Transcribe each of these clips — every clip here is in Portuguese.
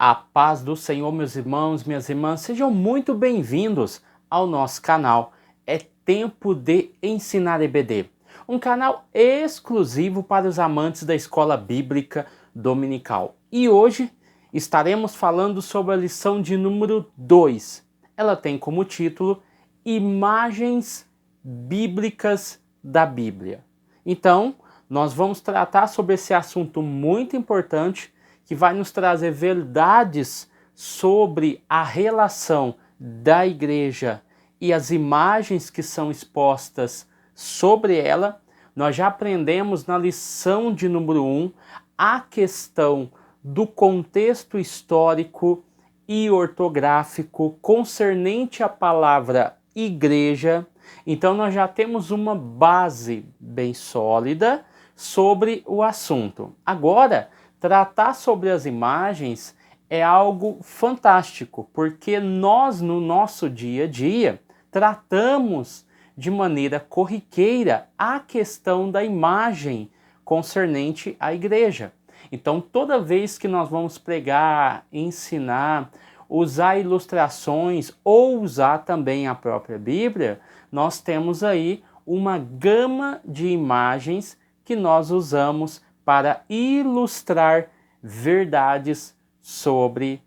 A paz do Senhor, meus irmãos, minhas irmãs, sejam muito bem-vindos ao nosso canal. É tempo de ensinar EBD, um canal exclusivo para os amantes da escola bíblica dominical. E hoje estaremos falando sobre a lição de número 2. Ela tem como título Imagens Bíblicas da Bíblia. Então, nós vamos tratar sobre esse assunto muito importante que vai nos trazer verdades sobre a relação da igreja e as imagens que são expostas sobre ela. Nós já aprendemos na lição de número 1 a questão do contexto histórico e ortográfico concernente à palavra igreja. Então nós já temos uma base bem sólida sobre o assunto. Agora, tratar sobre as imagens é algo fantástico, porque nós, no nosso dia a dia, tratamos de maneira corriqueira a questão da imagem concernente à igreja. Então, toda vez que nós vamos pregar, ensinar, usar ilustrações ou usar também a própria Bíblia, nós temos aí uma gama de imagens que nós usamos para ilustrar verdades sobre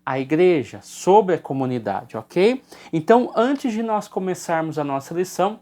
a igreja, sobre a comunidade, ok? Então, antes de nós começarmos a nossa lição,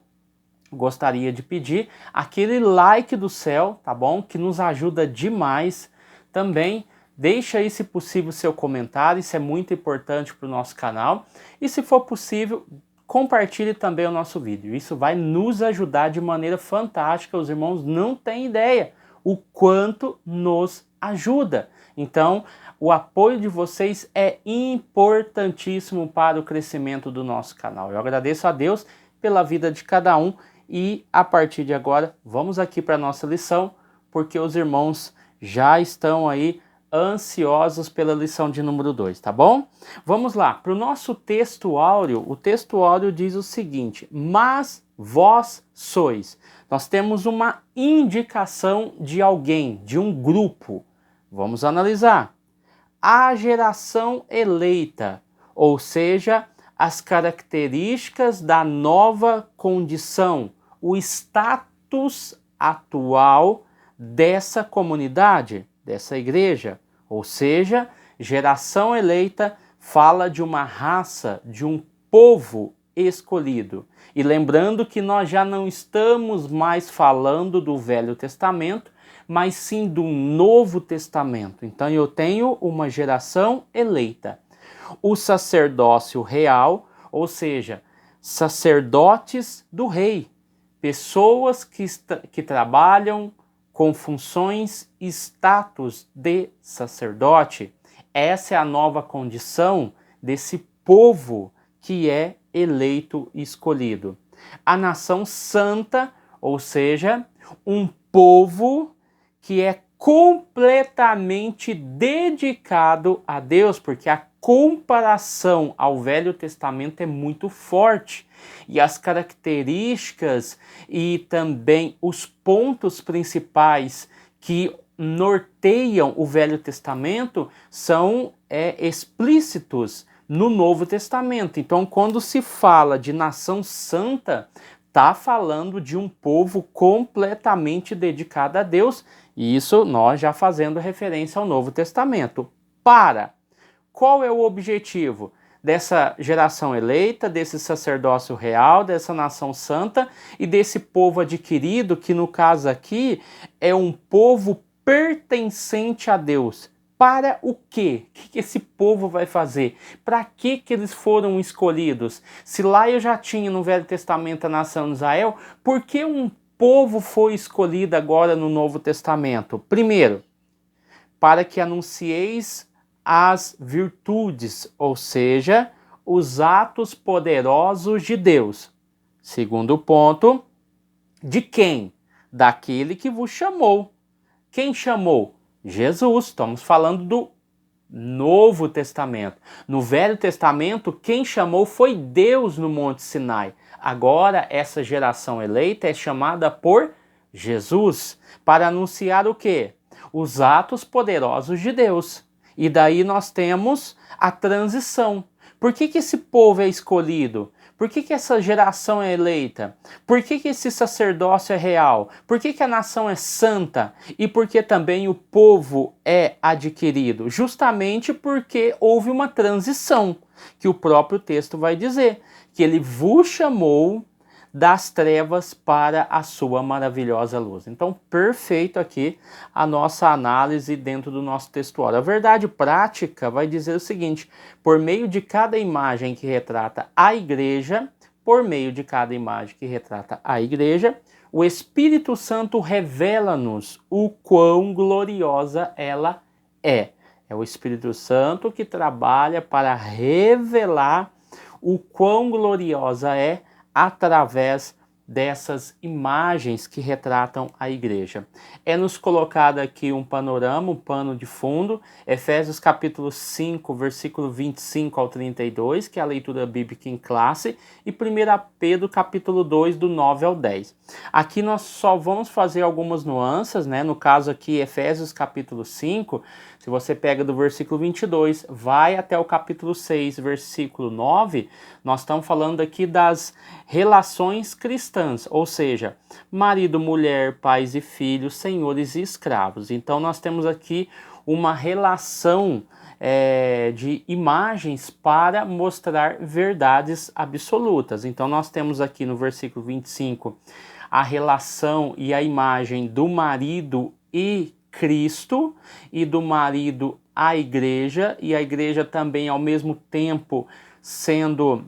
gostaria de pedir aquele like do céu, tá bom? Que nos ajuda demais. Também deixa aí, se possível, seu comentário, isso é muito importante para o nosso canal. E se for possível, compartilhe também o nosso vídeo. Isso vai nos ajudar de maneira fantástica. Os irmãos não têm ideia o quanto nos ajuda. Então, o apoio de vocês é importantíssimo para o crescimento do nosso canal. Eu agradeço a Deus pela vida de cada um e, a partir de agora, vamos aqui para a nossa lição, porque os irmãos já estão aí ansiosos pela lição de número 2, tá bom? Vamos lá, para o nosso texto áureo, o texto áureo diz o seguinte: mas vós sois. Nós temos uma indicação de alguém, de um grupo. Vamos analisar. A geração eleita, ou seja, as características da nova condição, o status atual dessa comunidade, dessa igreja. Ou seja, geração eleita fala de uma raça, de um povo escolhido. E lembrando que nós já não estamos mais falando do Velho Testamento, mas sim do Novo Testamento. Então eu tenho uma geração eleita. O sacerdócio real, ou seja, sacerdotes do rei, pessoas que trabalham com funções e status de sacerdote. Essa é a nova condição desse povo que é eleito e escolhido. A nação santa, ou seja, um povo que é completamente dedicado a Deus, porque a comparação ao Velho Testamento é muito forte e as características e também os pontos principais que norteiam o Velho Testamento são explícitos no Novo Testamento. Então, quando se fala de nação santa, está falando de um povo completamente dedicado a Deus, e isso nós já fazendo referência ao Novo Testamento. Qual é o objetivo dessa geração eleita, desse sacerdócio real, dessa nação santa e desse povo adquirido, que no caso aqui é um povo pertencente a Deus? Para o quê? O que esse povo vai fazer? Para que eles foram escolhidos? Se lá eu já tinha no Velho Testamento a nação de Israel, por que um povo foi escolhido agora no Novo Testamento? Primeiro, para que anuncieis as virtudes, ou seja, os atos poderosos de Deus. Segundo ponto, de quem? Daquele que vos chamou. Quem chamou? Jesus. Estamos falando do Novo Testamento. No Velho Testamento, quem chamou foi Deus no Monte Sinai. Agora, essa geração eleita é chamada por Jesus para anunciar o quê? Os atos poderosos de Deus. E daí nós temos a transição. Por que esse povo é escolhido? Por que essa geração é eleita? Por que esse sacerdócio é real? Por que a nação é santa? E por que também o povo é adquirido? Justamente porque houve uma transição, que o próprio texto vai dizer, que ele vos chamou das trevas para a sua maravilhosa luz. Então, perfeito aqui a nossa análise dentro do nosso textuário. A verdade prática vai dizer o seguinte: por meio de cada imagem que retrata a igreja, o Espírito Santo revela-nos o quão gloriosa ela é. É o Espírito Santo que trabalha para revelar o quão gloriosa é através dessas imagens que retratam a igreja. É nos colocado aqui um panorama, um pano de fundo, Efésios capítulo 5, versículo 25 ao 32, que é a leitura bíblica em classe, e 1 Pedro capítulo 2, do 9 ao 10. Aqui nós só vamos fazer algumas nuances, né? No caso aqui, Efésios capítulo 5, se você pega do versículo 22, vai até o capítulo 6, versículo 9, nós estamos falando aqui das relações cristãs, ou seja, marido, mulher, pais e filhos, senhores e escravos. Então nós temos aqui uma relação de imagens para mostrar verdades absolutas. Então nós temos aqui no versículo 25 a relação e a imagem do marido e Cristo, e do marido a igreja, e a igreja também ao mesmo tempo sendo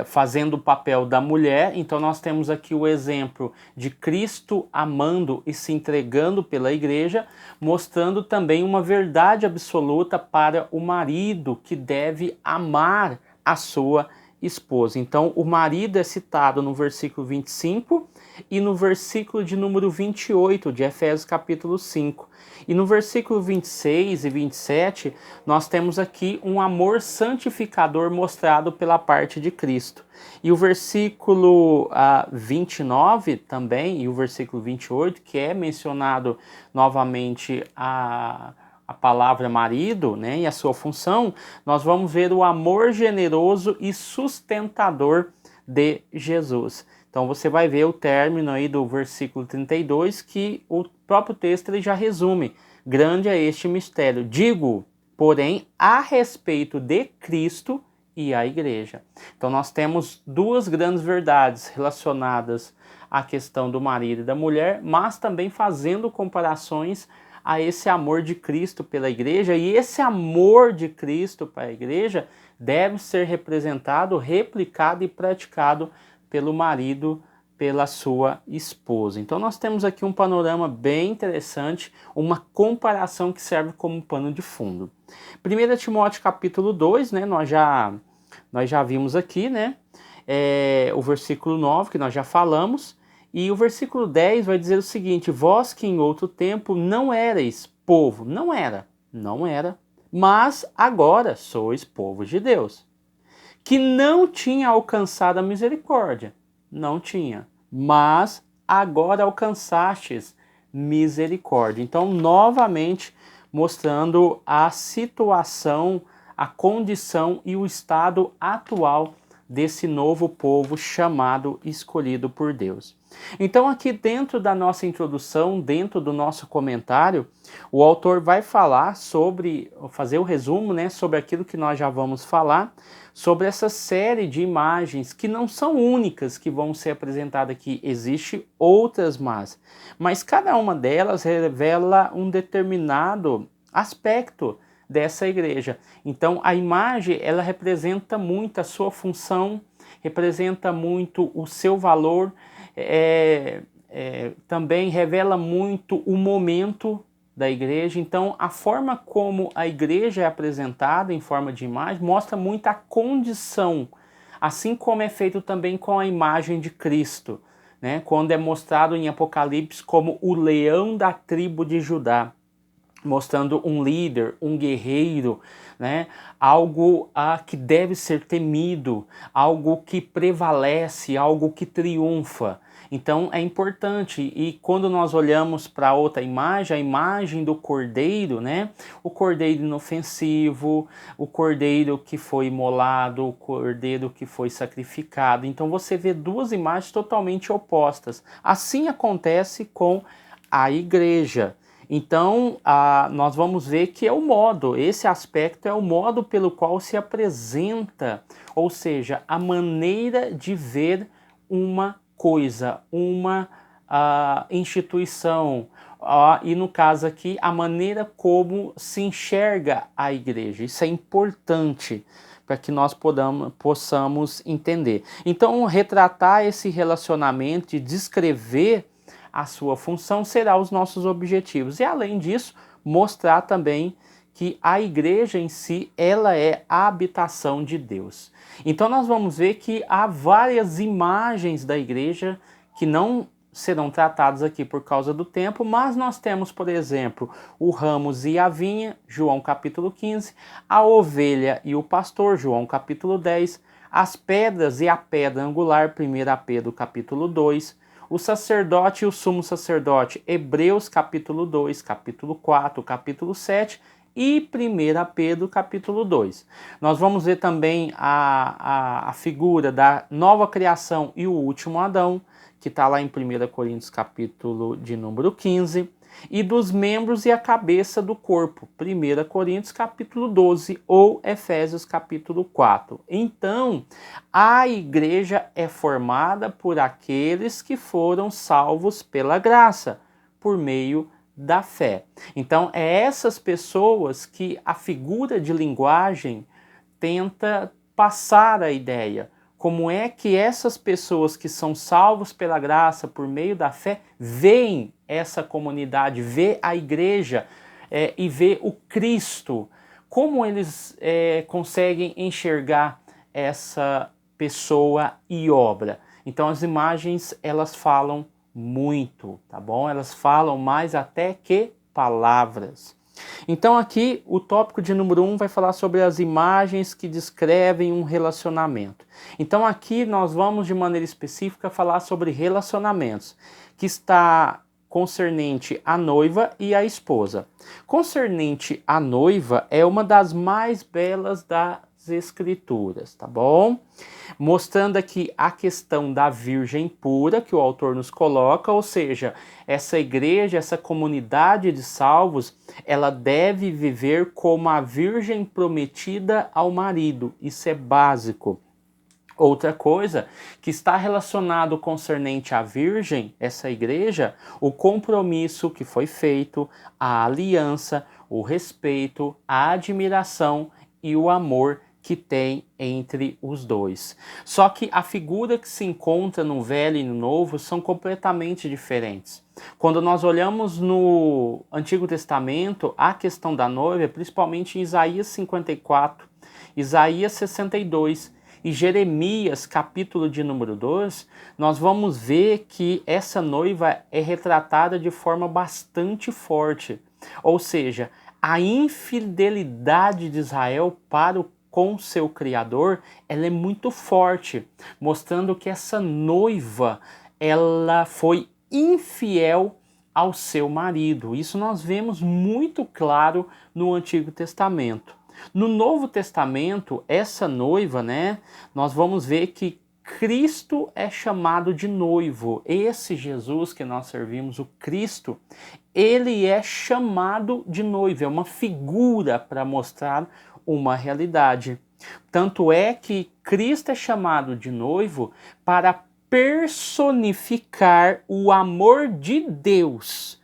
fazendo o papel da mulher. Então nós temos aqui o exemplo de Cristo amando e se entregando pela igreja, mostrando também uma verdade absoluta para o marido que deve amar a sua esposa. Então o marido é citado no versículo 25 e no versículo de número 28 de Efésios capítulo 5. E no versículo 26 e 27, nós temos aqui um amor santificador mostrado pela parte de Cristo. E o versículo 29 também, e o versículo 28, que é mencionado novamente a palavra marido, né, e a sua função, nós vamos ver o amor generoso e sustentador de Jesus. Então você vai ver o término aí do versículo 32, que o próprio texto ele já resume. Grande é este mistério. Digo, porém, a respeito de Cristo e a igreja. Então nós temos duas grandes verdades relacionadas à questão do marido e da mulher, mas também fazendo comparações a esse amor de Cristo pela igreja, e esse amor de Cristo para a igreja deve ser representado, replicado e praticado pelo marido, pela sua esposa. Então nós temos aqui um panorama bem interessante, uma comparação que serve como pano de fundo. 1 Timóteo capítulo 2, né, nós já vimos aqui, né, o versículo 9, que nós já falamos, e o versículo 10 vai dizer o seguinte: vós que em outro tempo não erais povo, não era, mas agora sois povo de Deus, que não tinha alcançado a misericórdia, não tinha, mas agora alcançastes misericórdia. Então, novamente, mostrando a situação, a condição e o estado atual desse novo povo chamado, escolhido por Deus. Então aqui dentro da nossa introdução, dentro do nosso comentário, o autor vai falar fazer o resumo, né, sobre aquilo que nós já vamos falar, sobre essa série de imagens que não são únicas que vão ser apresentadas aqui, existem outras mas cada uma delas revela um determinado aspecto dessa igreja. Então a imagem ela representa muito a sua função, representa muito o seu valor, também revela muito o momento da igreja. Então a forma como a igreja é apresentada em forma de imagem mostra muito a condição, assim como é feito também com a imagem de Cristo, né? Quando é mostrado em Apocalipse como o leão da tribo de Judá, mostrando um líder, um guerreiro, né? Algo que deve ser temido, algo que prevalece, algo que triunfa. Então é importante, e quando nós olhamos para outra imagem, a imagem do cordeiro, né? O cordeiro inofensivo, o cordeiro que foi imolado, o cordeiro que foi sacrificado. Então você vê duas imagens totalmente opostas. Assim acontece com a igreja. Então, nós vamos ver que é o modo, esse aspecto é o modo pelo qual se apresenta, ou seja, a maneira de ver uma coisa, uma instituição, e no caso aqui, a maneira como se enxerga a igreja. Isso é importante para que nós possamos entender. Então, retratar esse relacionamento e descrever a sua função será os nossos objetivos. E além disso, mostrar também que a igreja em si, ela é a habitação de Deus. Então nós vamos ver que há várias imagens da igreja que não serão tratadas aqui por causa do tempo, mas nós temos, por exemplo, o ramos e a vinha, João capítulo 15, a ovelha e o pastor, João capítulo 10, as pedras e a pedra angular, 1 Pedro capítulo 2, o sacerdote e o sumo sacerdote, Hebreus capítulo 2, capítulo 4, capítulo 7 e 1 Pedro capítulo 2. Nós vamos ver também a figura da nova criação e o último Adão, que está lá em 1 Coríntios capítulo de número 15, e dos membros e a cabeça do corpo, 1 Coríntios capítulo 12 ou Efésios capítulo 4. Então, a igreja é formada por aqueles que foram salvos pela graça, por meio da fé. Então, é essas pessoas que a figura de linguagem tenta passar a ideia. Como é que essas pessoas que são salvos pela graça por meio da fé veem essa comunidade, vê a igreja e vê o Cristo? Como eles conseguem enxergar essa pessoa e obra? Então as imagens, elas falam muito, tá bom? Elas falam mais até que palavras. Então aqui o tópico de número 1 vai falar sobre as imagens que descrevem um relacionamento. Então aqui nós vamos de maneira específica falar sobre relacionamentos, que está concernente à noiva e à esposa. Concernente à noiva é uma das mais belas das Escrituras, tá bom? Mostrando aqui a questão da virgem pura que o autor nos coloca, ou seja, essa igreja, essa comunidade de salvos, ela deve viver como a virgem prometida ao marido. Isso é básico. Outra coisa que está relacionado concernente à virgem, essa igreja, o compromisso que foi feito, a aliança, o respeito, a admiração e o amor que tem entre os dois. Só que a figura que se encontra no Velho e no Novo são completamente diferentes. Quando nós olhamos no Antigo Testamento, a questão da noiva, principalmente em Isaías 54, Isaías 62 e Jeremias, capítulo de número 2, nós vamos ver que essa noiva é retratada de forma bastante forte. Ou seja, a infidelidade de Israel com seu Criador, ela é muito forte, mostrando que essa noiva, ela foi infiel ao seu marido. Isso nós vemos muito claro no Antigo Testamento. No Novo Testamento, essa noiva, nós vamos ver que Cristo é chamado de noivo. Esse Jesus que nós servimos, o Cristo, ele é chamado de noivo, é uma figura para mostrar uma realidade. Tanto é que Cristo é chamado de noivo para personificar o amor de Deus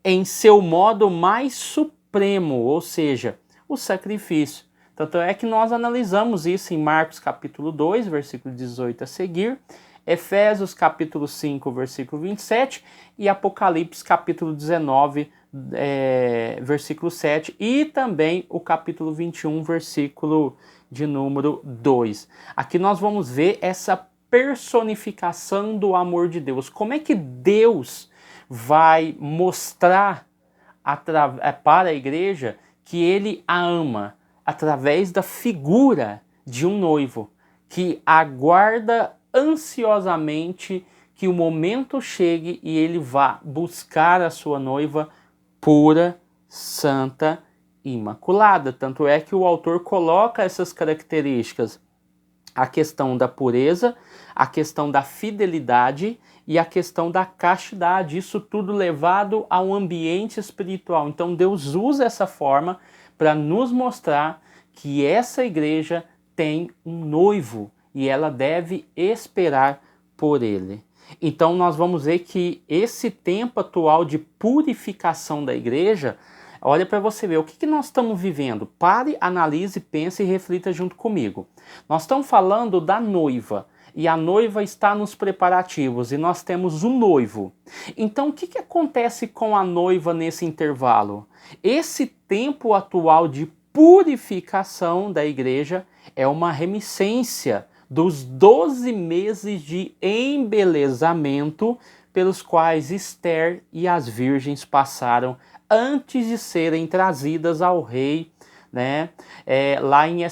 em seu modo mais supremo, ou seja, o sacrifício. Tanto é que nós analisamos isso em Marcos capítulo 2, versículo 18 a seguir, Efésios capítulo 5, versículo 27 e Apocalipse capítulo 19, versículo 7 e também o capítulo 21, versículo de número 2. Aqui nós vamos ver essa personificação do amor de Deus. Como é que Deus vai mostrar para a igreja que ele a ama? Através da figura de um noivo que aguarda ansiosamente que o momento chegue e ele vá buscar a sua noiva pura, santa e imaculada. Tanto é que o autor coloca essas características: a questão da pureza, a questão da fidelidade e a questão da castidade. Isso tudo levado a um ambiente espiritual. Então Deus usa essa forma para nos mostrar que essa igreja tem um noivo e ela deve esperar por ele. Então nós vamos ver que esse tempo atual de purificação da igreja, olha para você ver o que nós estamos vivendo. Pare, analise, pense e reflita junto comigo. Nós estamos falando da noiva e a noiva está nos preparativos e nós temos o noivo. Então o que acontece com a noiva nesse intervalo? Esse tempo atual de purificação da igreja é uma reminiscência dos 12 meses de embelezamento pelos quais Esther e as virgens passaram antes de serem trazidas ao rei, né? Lá em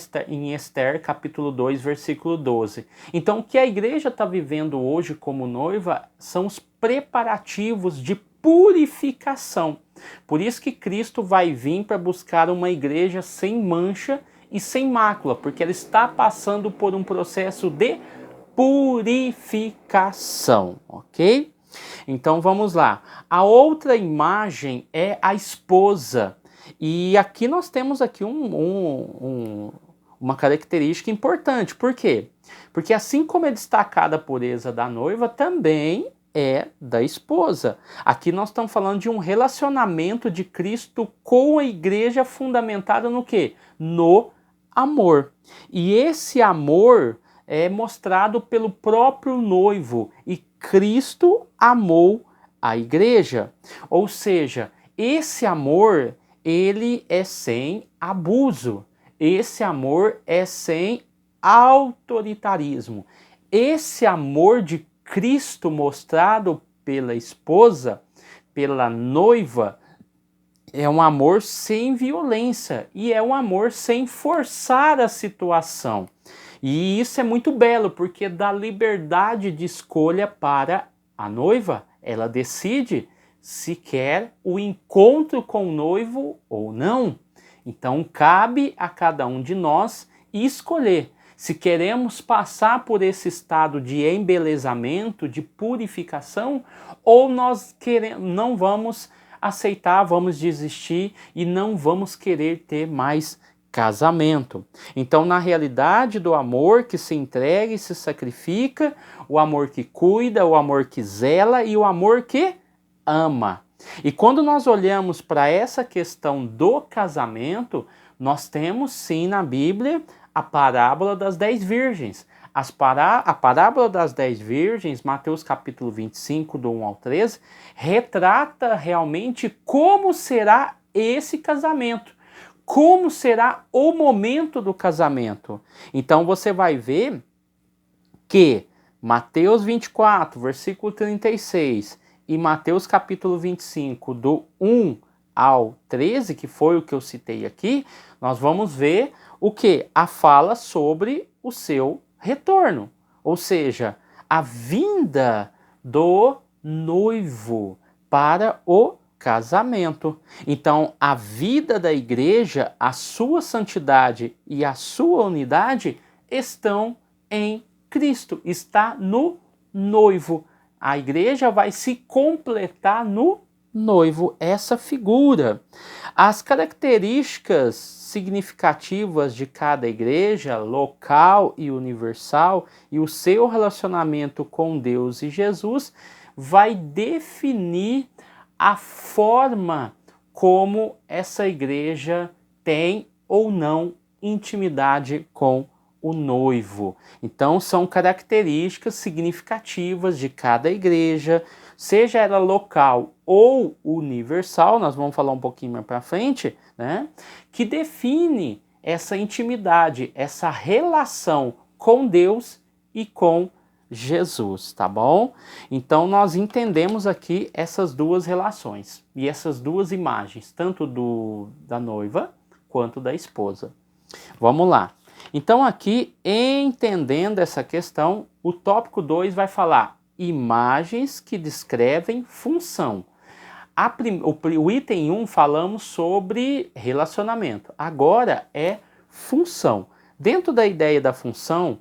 Esther, capítulo 2, versículo 12. Então, o que a igreja está vivendo hoje como noiva são os preparativos de purificação. Por isso que Cristo vai vir para buscar uma igreja sem mancha e sem mácula, porque ela está passando por um processo de purificação, ok? Então vamos lá. A outra imagem é a esposa. E aqui nós temos aqui uma característica importante. Por quê? Porque assim como é destacada a pureza da noiva, também é da esposa. Aqui nós estamos falando de um relacionamento de Cristo com a igreja fundamentado no quê? No amor. E esse amor é mostrado pelo próprio noivo. E Cristo amou a igreja. Ou seja, esse amor, ele é sem abuso. Esse amor é sem autoritarismo. Esse amor de Cristo mostrado pela esposa, pela noiva, é um amor sem violência e é um amor sem forçar a situação. E isso é muito belo, porque dá liberdade de escolha para a noiva. Ela decide se quer o encontro com o noivo ou não. Então cabe a cada um de nós escolher se queremos passar por esse estado de embelezamento, de purificação, ou nós não vamos aceitar, vamos desistir e não vamos querer ter mais casamento. Então, na realidade do amor que se entrega e se sacrifica, o amor que cuida, o amor que zela e o amor que ama. E quando nós olhamos para essa questão do casamento, nós temos sim na Bíblia a parábola das 10 virgens. A parábola das 10 virgens, Mateus capítulo 25, do 1 ao 13, retrata realmente como será esse casamento. Como será o momento do casamento. Então você vai ver que Mateus 24, versículo 36 e Mateus capítulo 25, do 1 ao 13, que foi o que eu citei aqui, nós vamos ver o que? A fala sobre o seu retorno, ou seja, a vinda do noivo para o casamento. Então, a vida da igreja, a sua santidade e a sua unidade estão em Cristo, está no noivo. A igreja vai se completar no noivo, essa figura. As características significativas de cada igreja, local e universal, e o seu relacionamento com Deus e Jesus, vai definir a forma como essa igreja tem ou não intimidade com o noivo. Então são características significativas de cada igreja, seja ela local ou universal, nós vamos falar um pouquinho mais para frente, né? Que define essa intimidade, essa relação com Deus e com Jesus, tá bom? Então nós entendemos aqui essas duas relações e essas duas imagens, tanto da noiva quanto da esposa. Vamos lá. Então aqui, entendendo essa questão, o tópico 2 vai falar imagens que descrevem função. O item 1 falamos sobre relacionamento, agora é função. Dentro da ideia da função,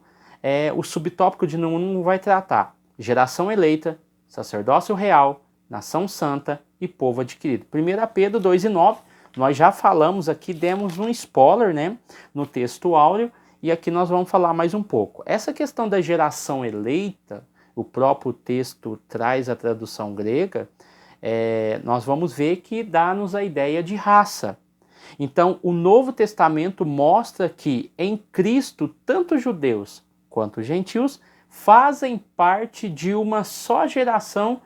o subtópico de número 1 vai tratar geração eleita, sacerdócio real, nação santa e povo adquirido. 1 Pedro 2:9, nós já falamos aqui, demos um spoiler, né, no texto áureo, e aqui nós vamos falar mais um pouco. Essa questão da geração eleita, o próprio texto traz a tradução grega, nós vamos ver que dá-nos a ideia de raça. Então, o Novo Testamento mostra que em Cristo, tanto judeus quanto gentios fazem parte de uma só geração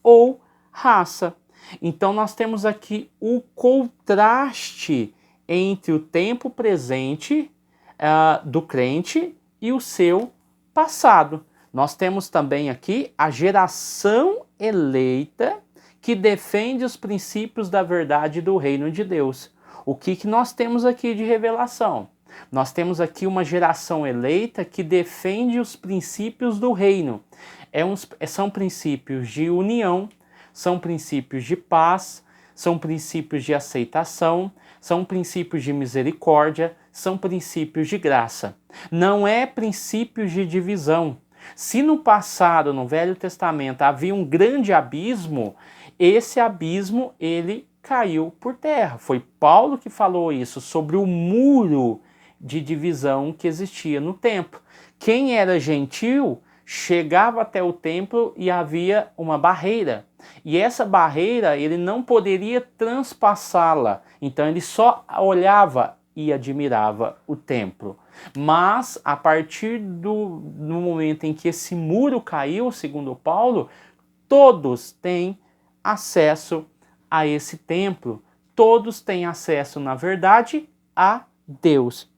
ou raça. Então, nós temos aqui o contraste entre o tempo presente do crente e o seu passado. Nós temos também aqui a geração eleita que defende os princípios da verdade do reino de Deus. O que nós temos aqui de revelação? Nós temos aqui uma geração eleita que defende os princípios do reino. São princípios de união, são princípios de paz, são princípios de aceitação, são princípios de misericórdia, são princípios de graça. Não é princípios de divisão. Se no passado, no Velho Testamento, havia um grande abismo, esse abismo ele caiu por terra. Foi Paulo que falou isso sobre o muro de divisão que existia no templo. Quem era gentil chegava até o templo e havia uma barreira. E essa barreira ele não poderia transpassá-la. Então ele só olhava e admirava o templo. Mas a partir do momento em que esse muro caiu, segundo Paulo, todos têm acesso a esse templo, todos têm acesso, na verdade, a Deus.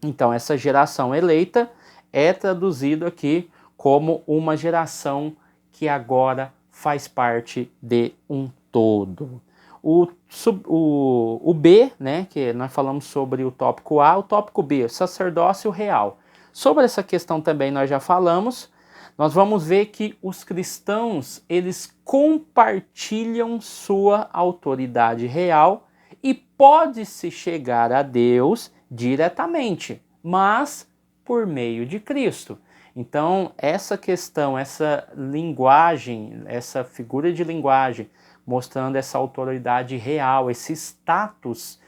Então, essa geração eleita é traduzido aqui como uma geração que agora faz parte de um todo. O B, né, que nós falamos sobre o tópico A, o tópico B, sacerdócio real. Sobre essa questão também nós já falamos. Nós vamos ver que os cristãos, eles compartilham sua autoridade real e pode-se chegar a Deus diretamente, mas por meio de Cristo. Então, essa questão, essa linguagem, essa figura de linguagem, mostrando essa autoridade real, esse status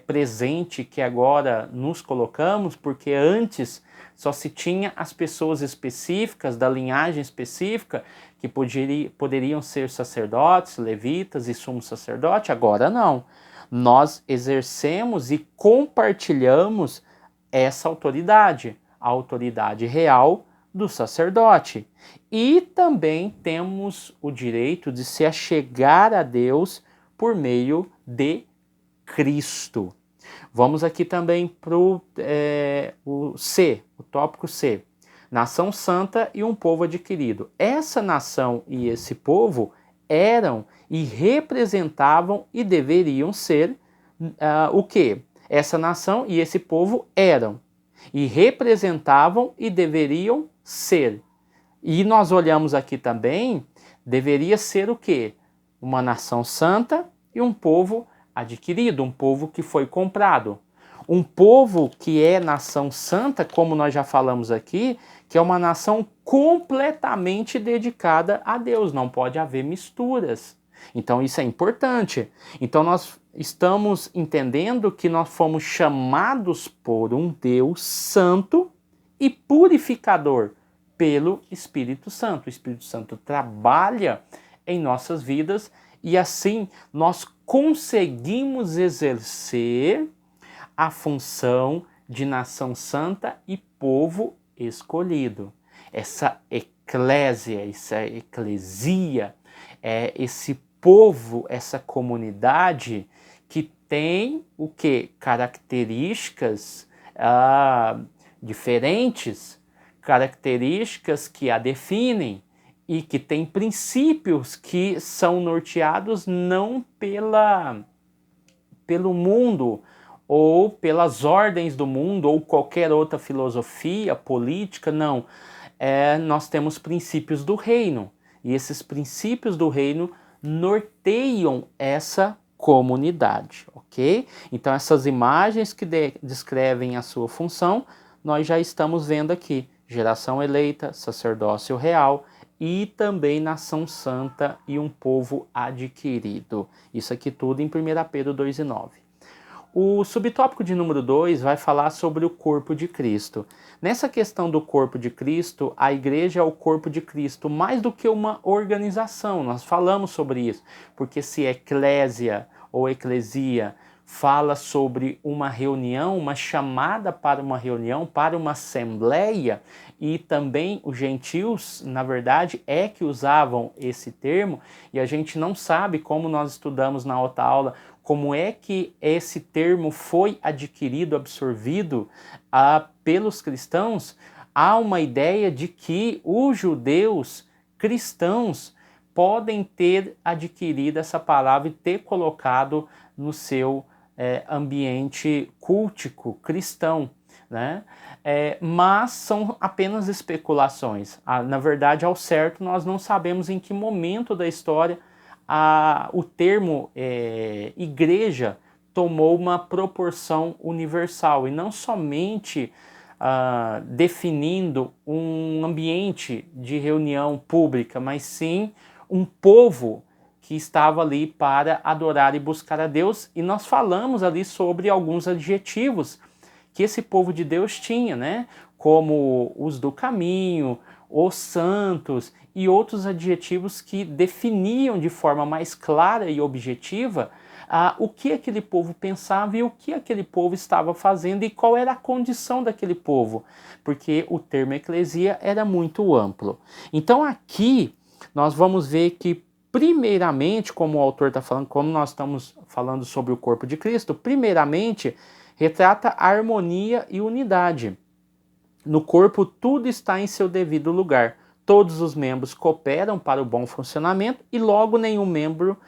presente que agora nos colocamos, porque antes só se tinha as pessoas específicas, da linhagem específica, que poderiam ser sacerdotes, levitas e sumo sacerdote. Agora não. Nós exercemos e compartilhamos essa autoridade, a autoridade real do sacerdote. E também temos o direito de se achegar a Deus por meio de Cristo. Vamos aqui também para o C, o tópico C. Nação santa e um povo adquirido. Essa nação e esse povo eram e representavam e deveriam ser o quê? Essa nação e esse povo eram e representavam e deveriam ser. E nós olhamos aqui também, deveria ser o quê? Uma nação santa e um povo adquirido, um povo que foi comprado. Um povo que é nação santa, como nós já falamos aqui, que é uma nação completamente dedicada a Deus, não pode haver misturas. Então isso é importante. Então nós estamos entendendo que nós fomos chamados por um Deus santo e purificador pelo Espírito Santo. O Espírito Santo trabalha em nossas vidas e assim nós conseguimos exercer a função de nação santa e povo escolhido. Essa eclésia, essa eclesia, esse povo, essa comunidade que tem o que? Características diferentes, características que a definem e que tem princípios que são norteados não pelo mundo ou pelas ordens do mundo ou qualquer outra filosofia política, não. nós temos princípios do reino, e esses princípios do reino norteiam essa comunidade, ok? Então essas imagens que descrevem a sua função, nós já estamos vendo aqui: geração eleita, sacerdócio real e também nação santa e um povo adquirido. Isso aqui tudo em 1 Pedro 2:9. O subtópico de número 2 vai falar sobre o corpo de Cristo. Nessa questão do corpo de Cristo, a igreja é o corpo de Cristo mais do que uma organização. Nós falamos sobre isso, porque se eclésia ou eclesia fala sobre uma reunião, uma chamada para uma reunião, para uma assembleia, e também os gentios, na verdade, é que usavam esse termo, e a gente não sabe, como nós estudamos na outra aula, como é que esse termo foi adquirido, absorvido pelos cristãos. Há uma ideia de que os judeus cristãos podem ter adquirido essa palavra e ter colocado no seu ambiente cultico cristão, né? Mas são apenas especulações. Na verdade, ao certo, nós não sabemos em que momento da história o termo igreja tomou uma proporção universal, e não somente definindo um ambiente de reunião pública, mas sim um povo que estava ali para adorar e buscar a Deus. E nós falamos ali sobre alguns adjetivos que esse povo de Deus tinha, né? Como os do caminho, os santos e outros adjetivos que definiam de forma mais clara e objetiva o que aquele povo pensava e o que aquele povo estava fazendo e qual era a condição daquele povo, porque o termo eclesia era muito amplo. Então aqui nós vamos ver que, primeiramente, como o autor está falando, como nós estamos falando sobre o corpo de Cristo, primeiramente retrata a harmonia e unidade. No corpo tudo está em seu devido lugar. Todos os membros cooperam para o bom funcionamento e logo nenhum membro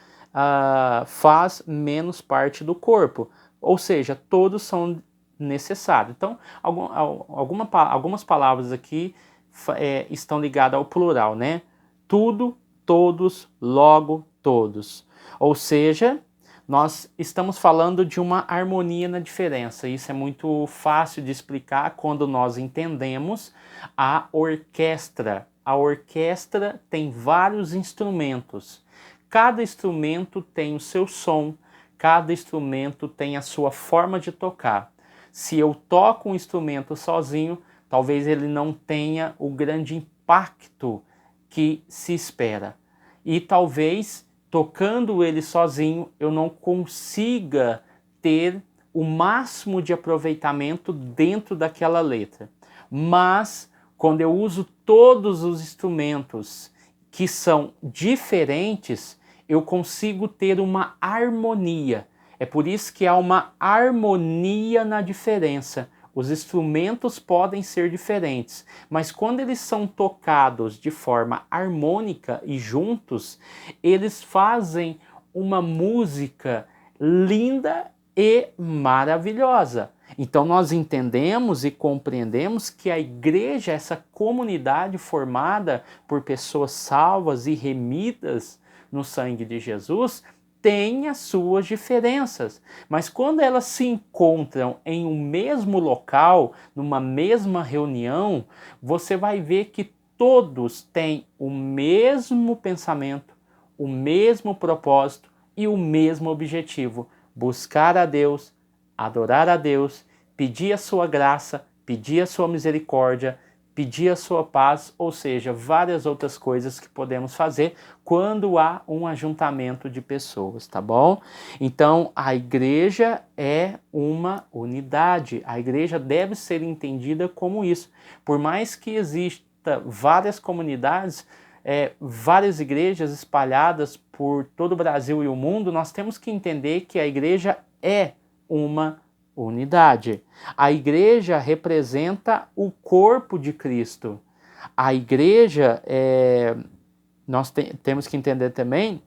faz menos parte do corpo. Ou seja, todos são necessários. Então, algumas palavras aqui estão ligadas ao plural, né? Tudo, todos, logo, todos. Ou seja, nós estamos falando de uma harmonia na diferença. Isso é muito fácil de explicar quando nós entendemos a orquestra. A orquestra tem vários instrumentos. Cada instrumento tem o seu som, cada instrumento tem a sua forma de tocar. Se eu toco um instrumento sozinho, talvez ele não tenha o grande impacto que se espera. E talvez, tocando ele sozinho, eu não consiga ter o máximo de aproveitamento dentro daquela letra. Mas, quando eu uso todos os instrumentos que são diferentes, eu consigo ter uma harmonia. É por isso que há uma harmonia na diferença. Os instrumentos podem ser diferentes, mas quando eles são tocados de forma harmônica e juntos, eles fazem uma música linda e maravilhosa. Então nós entendemos e compreendemos que a igreja, essa comunidade formada por pessoas salvas e remidas no sangue de Jesus, tem as suas diferenças, mas quando elas se encontram em um mesmo local, numa mesma reunião, você vai ver que todos têm o mesmo pensamento, o mesmo propósito e o mesmo objetivo: buscar a Deus, adorar a Deus, pedir a sua graça, pedir a sua misericórdia, pedir a sua paz, ou seja, várias outras coisas que podemos fazer quando há um ajuntamento de pessoas, tá bom? Então, a igreja é uma unidade, a igreja deve ser entendida como isso. Por mais que exista várias comunidades, várias igrejas espalhadas por todo o Brasil e o mundo, nós temos que entender que a igreja é uma unidade. A igreja representa o corpo de Cristo. A igreja, nós temos que entender também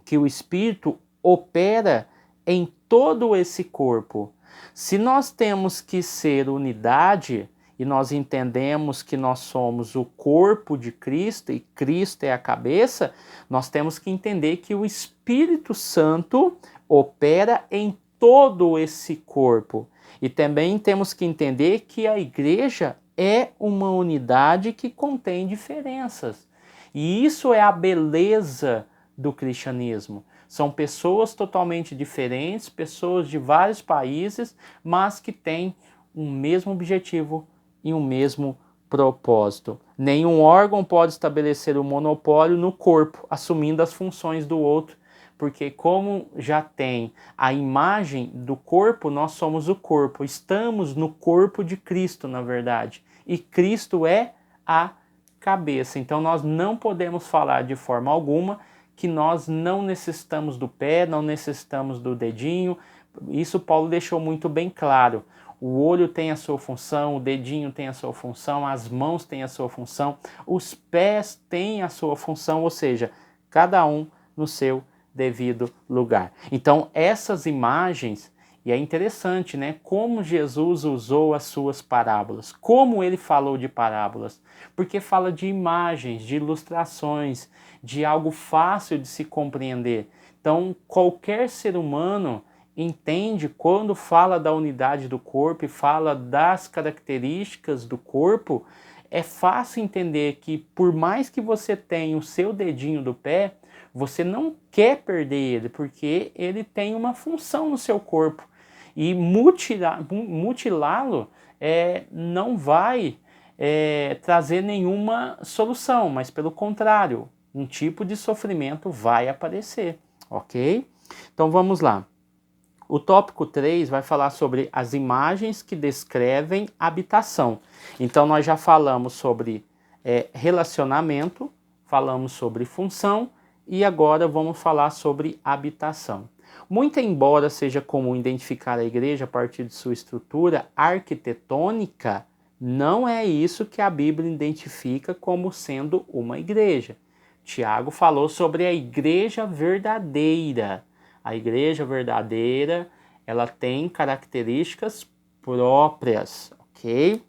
que o Espírito opera em todo esse corpo. Se nós temos que ser unidade, e nós entendemos que nós somos o corpo de Cristo e Cristo é a cabeça, nós temos que entender que o Espírito Santo opera em todo esse corpo. E também temos que entender que a igreja é uma unidade que contém diferenças. E isso é a beleza do cristianismo. São pessoas totalmente diferentes, pessoas de vários países, mas que têm um mesmo objetivo e um mesmo propósito. Nenhum órgão pode estabelecer um monopólio no corpo, assumindo as funções do outro, porque como já tem a imagem do corpo, nós somos o corpo, estamos no corpo de Cristo, na verdade, e Cristo é a cabeça. Então nós não podemos falar de forma alguma que nós não necessitamos do pé, não necessitamos do dedinho. Isso Paulo deixou muito bem claro. O olho tem a sua função, o dedinho tem a sua função, as mãos têm a sua função, os pés têm a sua função, ou seja, cada um no seu devido lugar. Então essas imagens, e é interessante, né, como Jesus usou as suas parábolas, como ele falou de parábolas, porque fala de imagens, de ilustrações, de algo fácil de se compreender. Então qualquer ser humano entende quando fala da unidade do corpo e fala das características do corpo, é fácil entender que por mais que você tenha o seu dedinho do pé, você não quer perder ele, porque ele tem uma função no seu corpo. E mutilá-lo não vai trazer nenhuma solução, mas pelo contrário, um tipo de sofrimento vai aparecer, ok? Então vamos lá. O tópico 3 vai falar sobre as imagens que descrevem habitação. Então nós já falamos sobre relacionamento, falamos sobre função e agora vamos falar sobre habitação. Muito embora seja comum identificar a igreja a partir de sua estrutura arquitetônica, não é isso que a Bíblia identifica como sendo uma igreja. Tiago falou sobre a igreja verdadeira. A igreja verdadeira, ela tem características próprias, ok?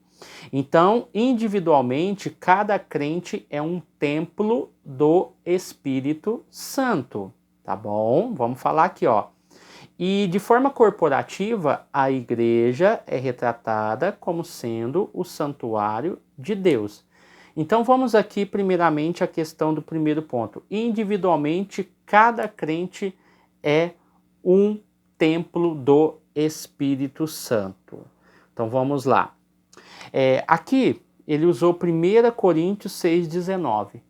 Então, individualmente, cada crente é um templo do Espírito Santo, tá bom? Vamos falar aqui, ó. E de forma corporativa, a igreja é retratada como sendo o santuário de Deus. Então vamos aqui primeiramente à questão do primeiro ponto. Individualmente, cada crente é um templo do Espírito Santo. Então vamos lá. Aqui ele usou 1 Coríntios 6,19.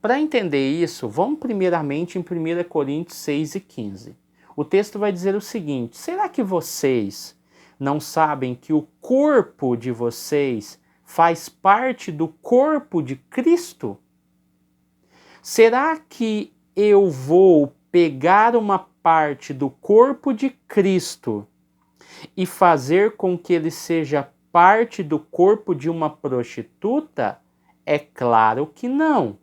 Para entender isso, vamos primeiramente em 1 Coríntios 6,15. O texto vai dizer o seguinte: será que vocês não sabem que o corpo de vocês faz parte do corpo de Cristo? Será que eu vou pegar uma parte do corpo de Cristo e fazer com que ele seja parte do corpo de uma prostituta? É claro que não.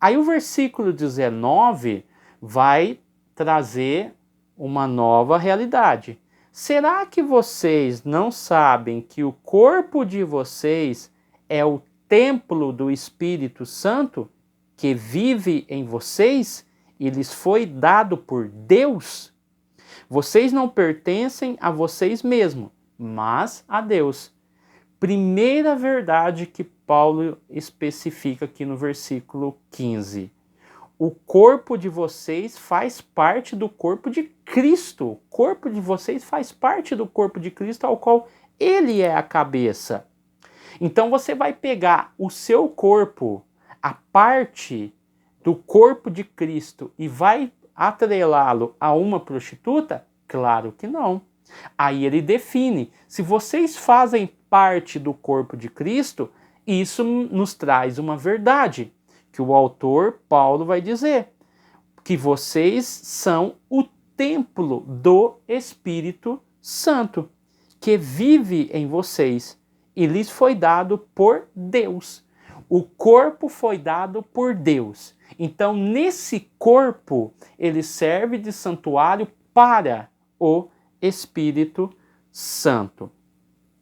Aí o versículo 19 vai trazer uma nova realidade. Será que vocês não sabem que o corpo de vocês é o templo do Espírito Santo que vive em vocês e lhes foi dado por Deus? Vocês não pertencem a vocês mesmos, mas a Deus. Primeira verdade que Paulo especifica aqui no versículo 15. O corpo de vocês faz parte do corpo de Cristo. O corpo de vocês faz parte do corpo de Cristo, ao qual ele é a cabeça. Então você vai pegar o seu corpo, a parte do corpo de Cristo, e vai atrelá-lo a uma prostituta? Claro que não. Aí ele define: se vocês fazem parte do corpo de Cristo, isso nos traz uma verdade, que o autor Paulo vai dizer, que vocês são o templo do Espírito Santo, que vive em vocês e lhes foi dado por Deus. O corpo foi dado por Deus. Então, nesse corpo, ele serve de santuário para o Espírito Santo.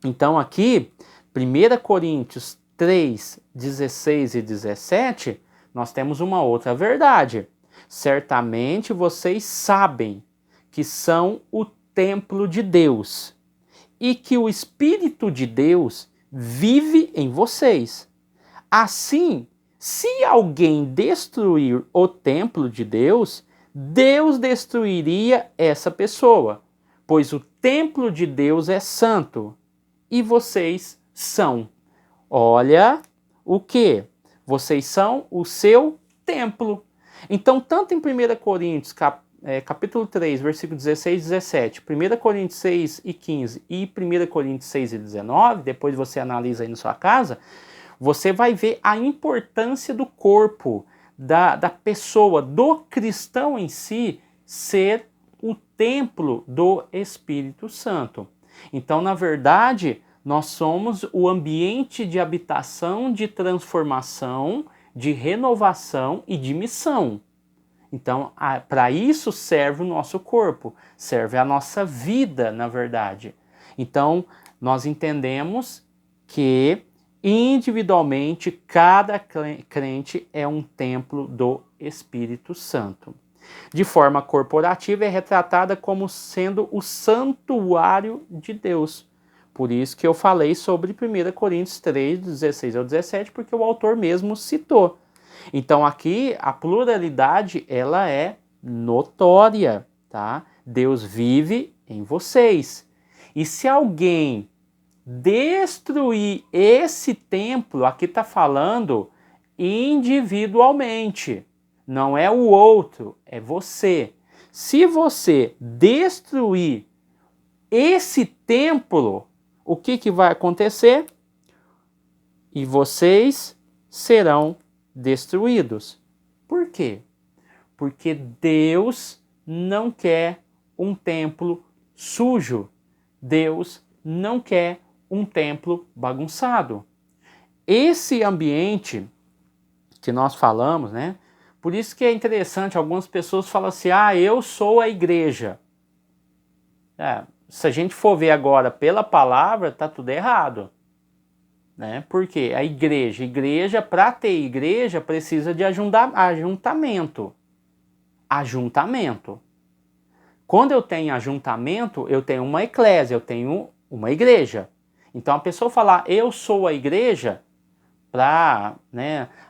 Então, aqui 1 Coríntios 3, 16 e 17, nós temos uma outra verdade. Certamente vocês sabem que são o templo de Deus e que o Espírito de Deus vive em vocês. Assim, se alguém destruir o templo de Deus, Deus destruiria essa pessoa, pois o templo de Deus é santo e vocês são. Olha o que? Vocês são o seu templo. Então, tanto em 1 Coríntios, capítulo 3, versículo 16 e 17, 1 Coríntios 6 e 15 e 1 Coríntios 6 e 19, depois você analisa aí na sua casa, você vai ver a importância do corpo, da pessoa, do cristão em si, ser o templo do Espírito Santo. Então, na verdade, nós somos o ambiente de habitação, de transformação, de renovação e de missão. Então, para isso serve o nosso corpo, serve a nossa vida, na verdade. Então, nós entendemos que individualmente cada crente é um templo do Espírito Santo. De forma corporativa é retratada como sendo o santuário de Deus. Por isso que eu falei sobre 1 Coríntios 3, 16 ao 17, porque o autor mesmo citou. Então aqui a pluralidade ela é notória, tá? Deus vive em vocês. E se alguém destruir esse templo, aqui está falando individualmente, não é o outro, é você. Se você destruir esse templo, o que vai acontecer? E vocês serão destruídos. Por quê? Porque Deus não quer um templo sujo. Deus não quer um templo bagunçado. Esse ambiente que nós falamos, né? Por isso que é interessante, algumas pessoas falam assim, eu sou a igreja. Se a gente for ver agora pela palavra, tá tudo errado. Né? Porque a igreja, para ter igreja, precisa de ajuntamento. Ajuntamento. Quando eu tenho ajuntamento, eu tenho uma eclésia, eu tenho uma igreja. Então a pessoa falar, eu sou a igreja,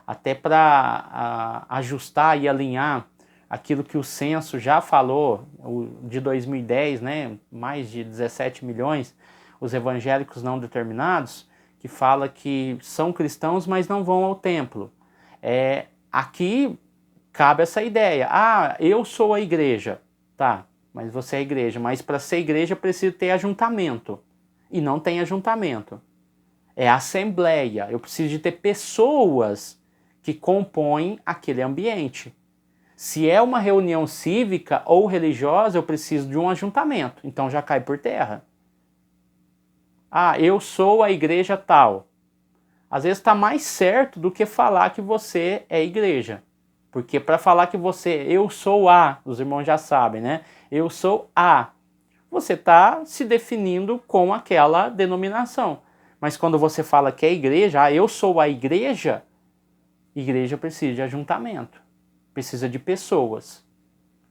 até para ajustar e alinhar aquilo que o censo já falou, de 2010, né, mais de 17 milhões, os evangélicos não determinados, que fala que são cristãos, mas não vão ao templo. Aqui cabe essa ideia, eu sou a igreja, tá, mas você é a igreja, mas para ser igreja precisa ter ajuntamento, e não tem ajuntamento. É assembleia, eu preciso de ter pessoas que compõem aquele ambiente. Se é uma reunião cívica ou religiosa, eu preciso de um ajuntamento, então já cai por terra. Eu sou a igreja tal. Às vezes está mais certo do que falar que você é igreja. Porque para falar que eu sou os irmãos já sabem, né? Eu sou você está se definindo com aquela denominação. Mas quando você fala que é igreja, eu sou a igreja precisa de ajuntamento, precisa de pessoas.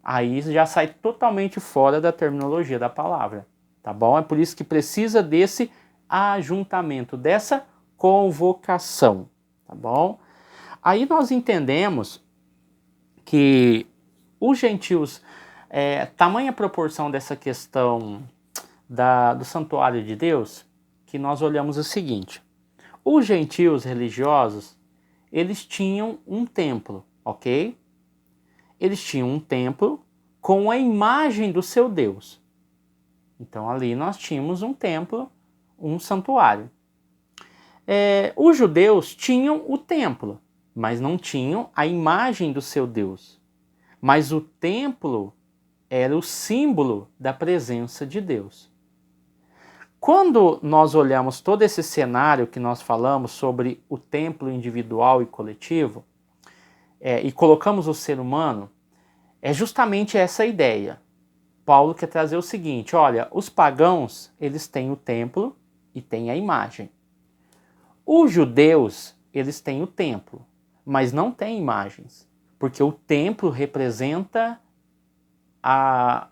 Aí já sai totalmente fora da terminologia da palavra, tá bom? É por isso que precisa desse ajuntamento, dessa convocação, tá bom? Aí nós entendemos que os gentios, tamanha proporção dessa questão do santuário de Deus, que nós olhamos o seguinte, os gentios religiosos, eles tinham um templo, ok? Eles tinham um templo com a imagem do seu Deus. Então ali nós tínhamos um templo, um santuário. Os judeus tinham o templo, mas não tinham a imagem do seu Deus. Mas o templo era o símbolo da presença de Deus. Quando nós olhamos todo esse cenário que nós falamos sobre o templo individual e coletivo, e colocamos o ser humano, é justamente essa ideia. Paulo quer trazer o seguinte, olha, os pagãos, eles têm o templo e têm a imagem. Os judeus, eles têm o templo, mas não têm imagens, porque o templo representa a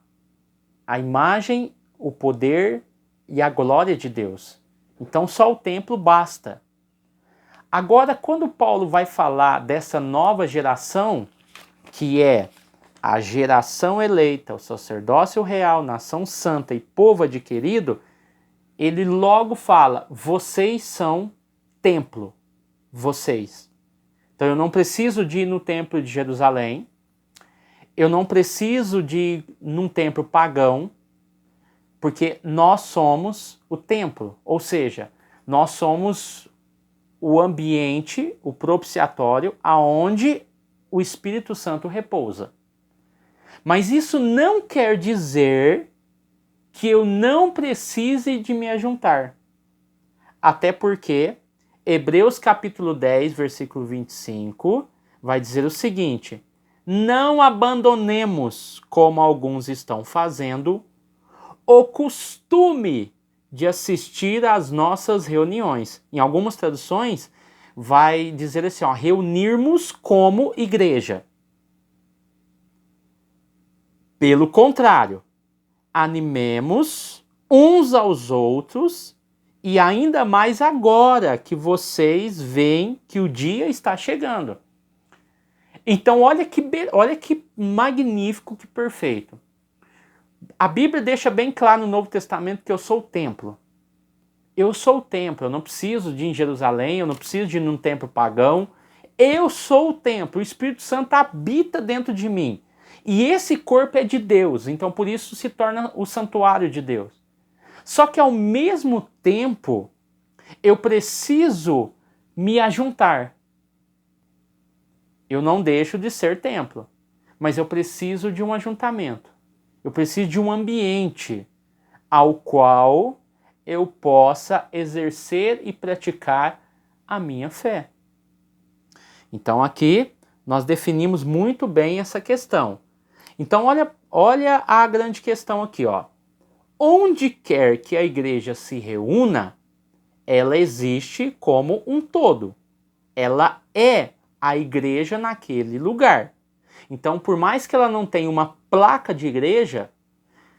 imagem, o poder e a glória de Deus. Então só o templo basta. Agora, quando Paulo vai falar dessa nova geração, que é a geração eleita, o sacerdócio real, nação santa e povo adquirido, ele logo fala, vocês são templo, vocês. Então eu não preciso de ir no templo de Jerusalém, eu não preciso de ir num templo pagão, porque nós somos o templo, ou seja, nós somos o ambiente, o propiciatório, aonde o Espírito Santo repousa. Mas isso não quer dizer que eu não precise de me ajuntar. Até porque Hebreus capítulo 10, versículo 25, vai dizer o seguinte: não abandonemos, como alguns estão fazendo, o costume de assistir às nossas reuniões. Em algumas traduções, vai dizer assim, ó, reunirmos como igreja. Pelo contrário, animemos uns aos outros, e ainda mais agora que vocês veem que o dia está chegando. Então olha que magnífico, que perfeito. A Bíblia deixa bem claro no Novo Testamento que eu sou o templo. Eu sou o templo, eu não preciso de ir em Jerusalém, eu não preciso de ir num templo pagão. Eu sou o templo, o Espírito Santo habita dentro de mim. E esse corpo é de Deus, então por isso se torna o santuário de Deus. Só que ao mesmo tempo, eu preciso me ajuntar. Eu não deixo de ser templo, mas eu preciso de um ajuntamento. Eu preciso de um ambiente ao qual eu possa exercer e praticar a minha fé. Então aqui nós definimos muito bem essa questão. Então olha a grande questão aqui, ó. Onde quer que a igreja se reúna, ela existe como um todo. Ela é a igreja naquele lugar. Então, por mais que ela não tenha uma placa de igreja,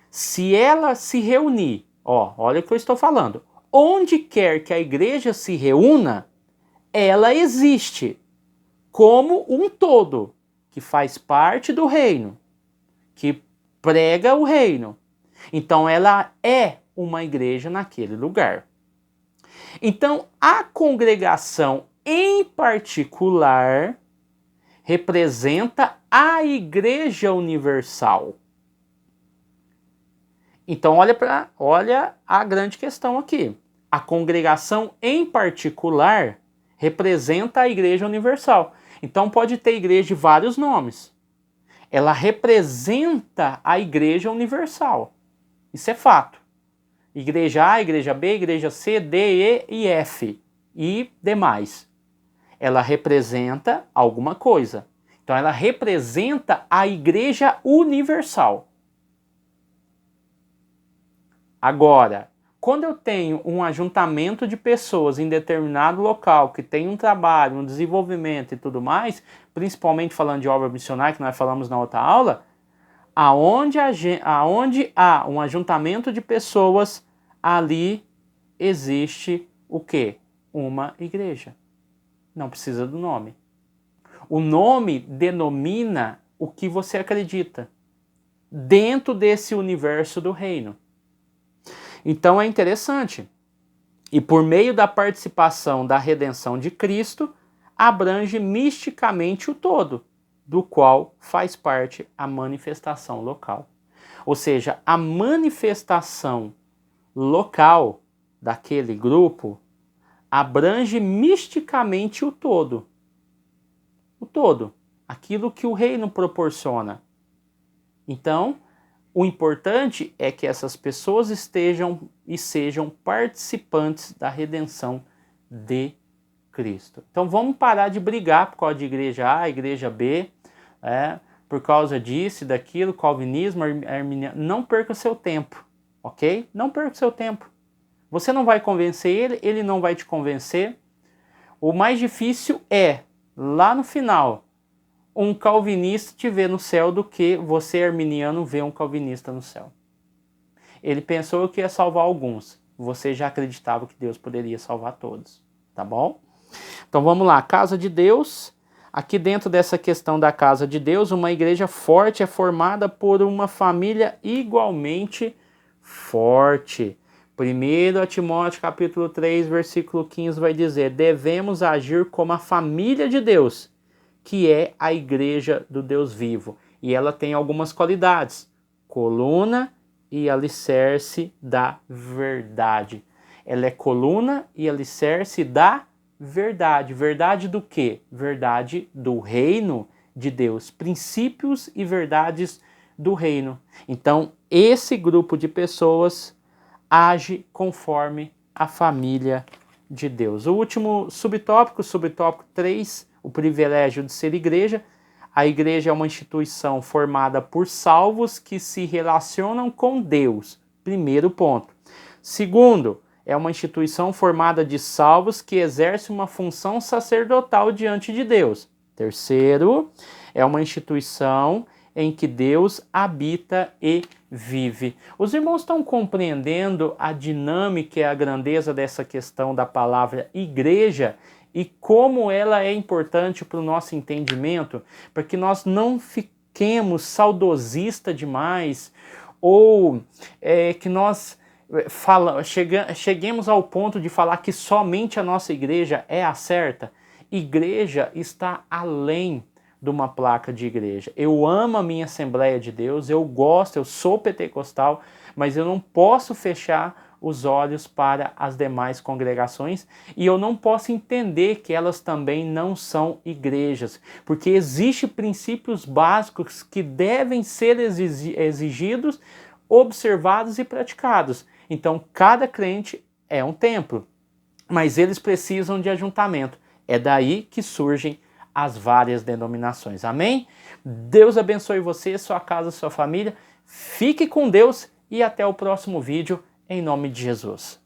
se ela se reunir, ó, olha o que eu estou falando, onde quer que a igreja se reúna, ela existe como um todo, que faz parte do reino, que prega o reino. Então ela é uma igreja naquele lugar. Então a congregação em particular representa a Igreja Universal. Então olha a grande questão aqui. A congregação em particular representa a Igreja Universal. Então pode ter igreja de vários nomes. Ela representa a Igreja Universal. Isso é fato. Igreja A, Igreja B, Igreja C, D, E e F e demais. Ela representa alguma coisa. Então ela representa a Igreja Universal. Agora, quando eu tenho um ajuntamento de pessoas em determinado local que tem um trabalho, um desenvolvimento e tudo mais, principalmente falando de obra missionária, que nós falamos na outra aula, aonde há um ajuntamento de pessoas, ali existe o quê? Uma igreja. Não precisa do nome. O nome denomina o que você acredita dentro desse universo do reino. Então é interessante. E por meio da participação da redenção de Cristo, abrange misticamente o todo, do qual faz parte a manifestação local. Ou seja, a manifestação local daquele grupo abrange misticamente o todo. O todo. Aquilo que o reino proporciona. Então, o importante é que essas pessoas estejam e sejam participantes da redenção de Cristo. Então vamos parar de brigar por causa de igreja A, igreja B, por causa disso e daquilo, calvinismo, arminiano. Não perca o seu tempo, ok? Não perca o seu tempo. Você não vai convencer ele, ele não vai te convencer, O mais difícil é, lá no final, um calvinista te ver no céu do que você, arminiano, ver um calvinista no céu. Ele pensou que ia salvar alguns. Você já acreditava que Deus poderia salvar todos. Tá bom? Então vamos lá. Casa de Deus. Aqui dentro dessa questão da casa de Deus, uma igreja forte é formada por uma família igualmente forte. 1 Timóteo capítulo 3, versículo 15 vai dizer: devemos agir como a família de Deus, que é a igreja do Deus vivo. E ela tem algumas qualidades: coluna e alicerce da verdade. Ela é coluna e alicerce da verdade. Verdade do quê? Verdade do reino de Deus. Princípios e verdades do reino. Então, esse grupo de pessoas age conforme a família de Deus. O último subtópico 3, o privilégio de ser igreja. A igreja é uma instituição formada por salvos que se relacionam com Deus. Primeiro ponto. Segundo, é uma instituição formada de salvos que exerce uma função sacerdotal diante de Deus. Terceiro, é uma instituição em que Deus habita e vive. Os irmãos estão compreendendo a dinâmica e a grandeza dessa questão da palavra igreja e como ela é importante para o nosso entendimento, para que nós não fiquemos saudosistas demais ou que nós cheguemos ao ponto de falar que somente a nossa igreja é a certa. Igreja está além de uma placa de igreja. Eu amo a minha Assembleia de Deus, eu gosto, eu sou pentecostal, mas eu não posso fechar os olhos para as demais congregações e eu não posso entender que elas também não são igrejas, porque existem princípios básicos que devem ser exigidos, observados e praticados. Então, cada crente é um templo, mas eles precisam de ajuntamento. É daí que surgem as várias denominações. Amém? Deus abençoe você, sua casa, sua família. Fique com Deus e até o próximo vídeo, em nome de Jesus.